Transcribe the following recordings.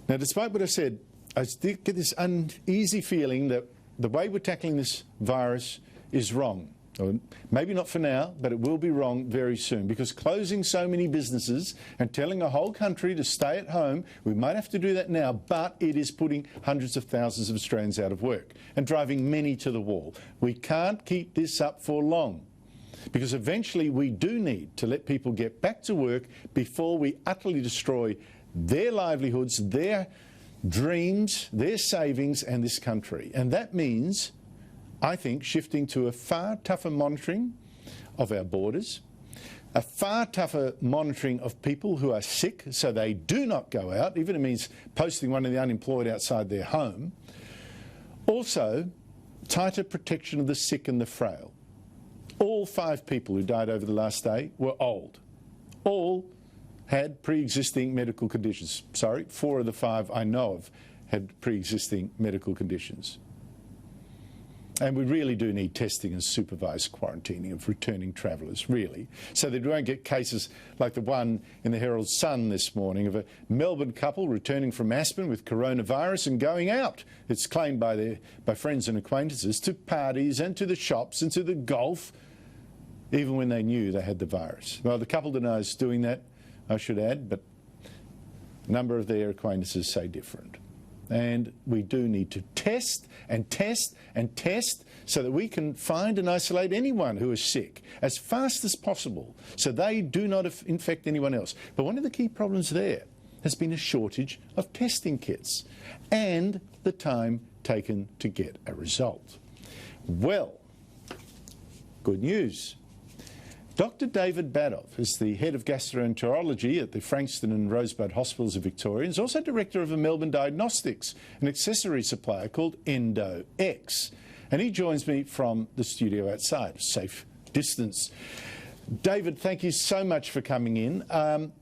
Now, despite what I said, I still get this uneasy feeling that the way we're tackling this virus is wrong. Or maybe not for now, but it will be wrong very soon, because closing so many businesses and telling a whole country to stay at home, we might have to do that now, but it is putting hundreds of thousands of Australians out of work and driving many to the wall. We can't keep this up for long, because eventually we do need to let people get back to work before we utterly destroy their livelihoods, their dreams, their savings and this country. And that means, I think, shifting to a far tougher monitoring of our borders, a far tougher monitoring of people who are sick so they do not go out, even if it means posting one of the unemployed outside their home. Also, tighter protection of the sick and the frail. All 5 people who died over the last day were old. All had pre-existing medical conditions. Sorry, 4 of the 5 I know of had pre-existing medical conditions. And we really do need testing and supervised quarantining of returning travellers, really, so that we won't get cases like the one in the Herald Sun this morning of a Melbourne couple returning from Aspen with coronavirus and going out, it's claimed by friends and acquaintances, to parties and to the shops and to the golf, even when they knew they had the virus. Well, the couple denies doing that, I should add, but a number of their acquaintances say different. And we do need to test and test and test so that we can find and isolate anyone who is sick as fast as possible so they do not infect anyone else. But one of the key problems there has been a shortage of testing kits and the time taken to get a result. Well, good news. Dr. David Badov is the Head of Gastroenterology at the Frankston and Rosebud Hospitals of Victoria and is also Director of a Melbourne Diagnostics, an accessory supplier called Endo X. And he joins me from the studio outside, safe distance. David, thank you so much for coming in.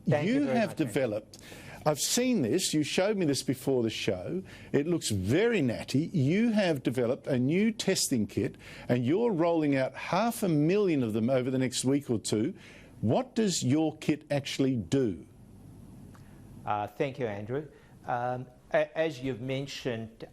You have developed, I've seen this, you showed me this before the show, it looks very natty. You have developed a new testing kit and you're rolling out 500,000 of them over the next week or two. What does your kit actually do? Thank you, Andrew. As you've mentioned,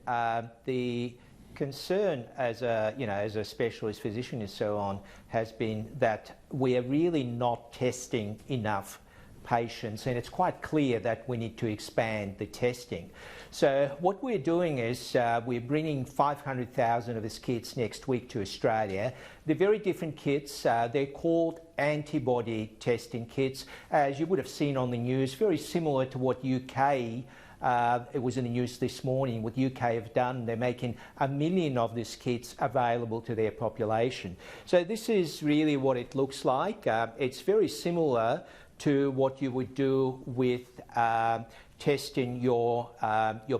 the concern as a specialist physician and so on has been that we are really not testing enough patients, and it's quite clear that we need to expand the testing. So what we're doing is we're bringing 500,000 of these kits next week to Australia. They're very different kits. They're called antibody testing kits, as you would have seen on the news, very similar to what UK, it was in the news this morning, what UK have done. They're making 1 million of these kits available to their population. So this is really what it looks like. It's very similar to what you would do with testing your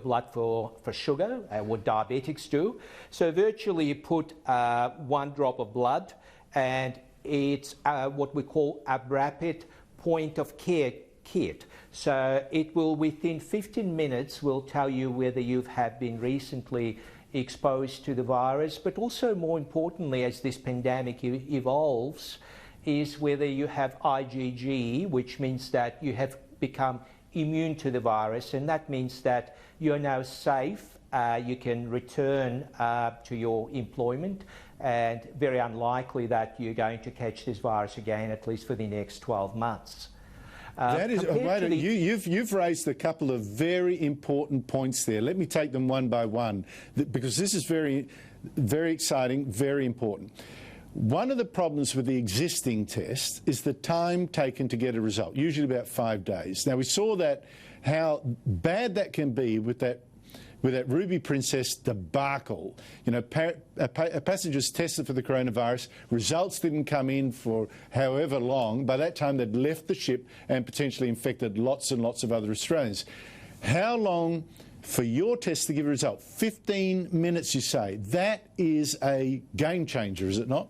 blood for sugar, what diabetics do. So virtually you put 1 drop of blood, and it's what we call a rapid point of care kit. So it will, within 15 minutes, will tell you whether you have been recently exposed to the virus, but also more importantly, as this pandemic evolves, is whether you have IgG, which means that you have become immune to the virus, and that means that you're now safe, you can return to your employment, and very unlikely that you're going to catch this virus again, at least for the next 12 months. That is, you've raised a couple of very important points there. Let me take them one by one, because this is very, very exciting, very important. One of the problems with the existing test is the time taken to get a result, usually about 5 days. Now, we saw that, how bad that can be with that Ruby Princess debacle. You know, passengers tested for the coronavirus, results didn't come in for however long. By that time, they'd left the ship and potentially infected lots and lots of other Australians. How long for your test to give a result? 15 minutes, you say. That is a game changer, is it not?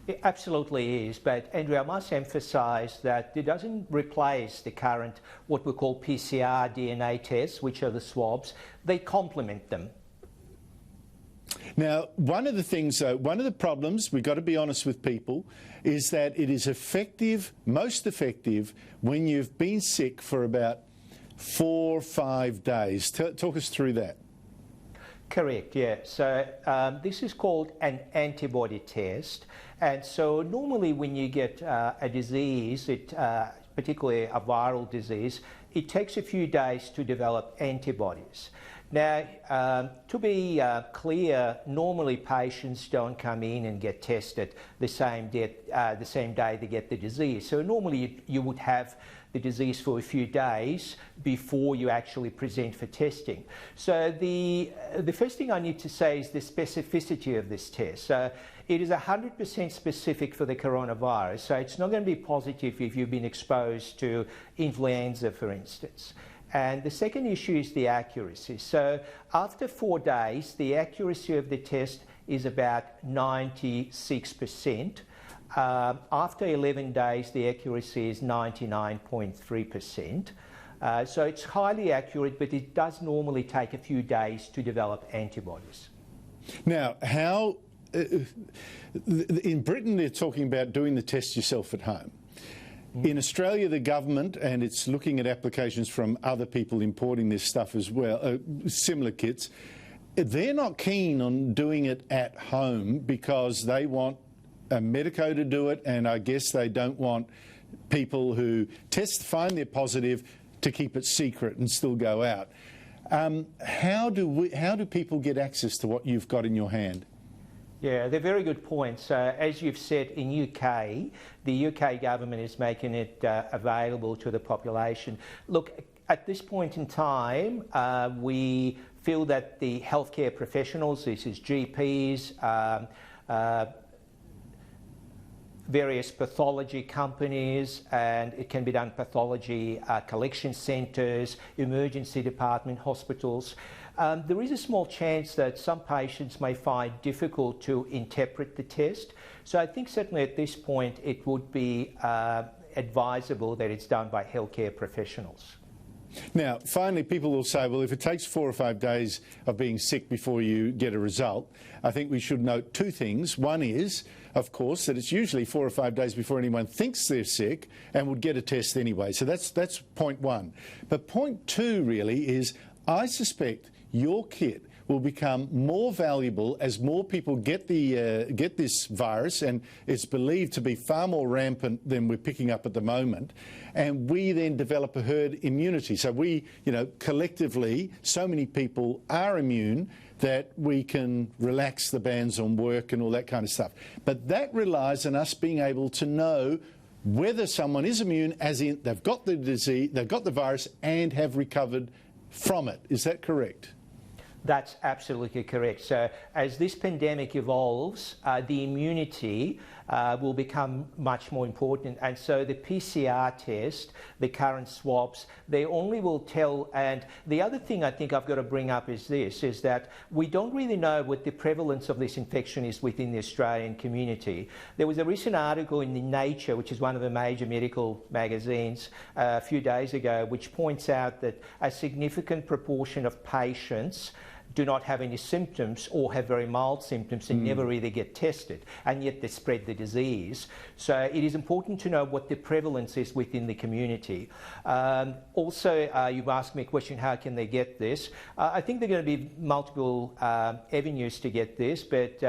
It absolutely is, but Andrew, I must emphasise that it doesn't replace the current, what we call PCR DNA tests, which are the swabs. They complement them. Now, one of the things, one of the problems, we've got to be honest with people, is that it is effective, most effective, when you've been sick for about 4 or 5 days. Talk us through that. Correct, yeah. So this is called an antibody test. And so normally when you get a disease, particularly a viral disease, it takes a few days to develop antibodies. Now, to be clear, normally patients don't come in and get tested the same day they get the disease. So normally you would have the disease for a few days before you actually present for testing. So the first thing I need to say is the specificity of this test. So it is 100% specific for the coronavirus. So it's not going to be positive if you've been exposed to influenza, for instance. And the second issue is the accuracy. So after 4 days, the accuracy of the test is about 96%. After 11 days, the accuracy is 99.3%. So it's highly accurate, but it does normally take a few days to develop antibodies. Now, how in Britain they're talking about doing the test yourself at home. In Australia, the government, and it's looking at applications from other people importing this stuff as well, similar kits, they're not keen on doing it at home because they want a medico to do it, and I guess they don't want people who find they're positive to keep it secret and still go out. How do people get access to what you've got in your hand? Yeah, they're very good points. As you've said, in UK, the UK government is making it available to the population. Look, at this point in time, we feel that the healthcare professionals, this is GPs, various pathology companies, and it can be done pathology collection centres, emergency department, hospitals. There is a small chance that some patients may find difficult to interpret the test. So I think certainly at this point it would be advisable that it's done by healthcare professionals. Now, finally, people will say, well, if it takes 4 or 5 days of being sick before you get a result, I think we should note 2 things. One is, of course, that it's usually 4 or 5 days before anyone thinks they're sick and would get a test anyway. So that's point 1. But point 2 really is, I suspect your kit will become more valuable as more people get this virus, and it's believed to be far more rampant than we're picking up at the moment, and we then develop a herd immunity. So we, collectively, so many people are immune that we can relax the bans on work and all that kind of stuff. But that relies on us being able to know whether someone is immune, as in they've got the disease, they've got the virus and have recovered from it. Is that correct? That's absolutely correct. So as this pandemic evolves, the immunity will become much more important. And so the PCR test, the current swabs, they only will tell. And the other thing I think I've got to bring up is this, is that we don't really know what the prevalence of this infection is within the Australian community. There was a recent article in Nature, which is one of the major medical magazines, a few days ago, which points out that a significant proportion of patients do not have any symptoms or have very mild symptoms and never really get tested, and yet they spread the disease. So it is important to know what the prevalence is within the community. Also, you've asked me a question, how can they get this? I think there are going to be multiple avenues to get this, but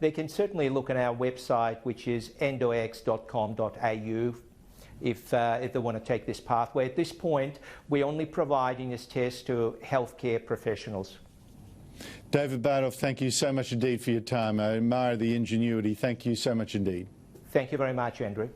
they can certainly look at our website, which is endox.com.au. If they want to take this pathway. At this point, we're only providing this test to healthcare professionals. David Badov, thank you so much indeed for your time. I admire the ingenuity. Thank you so much indeed. Thank you very much, Andrew.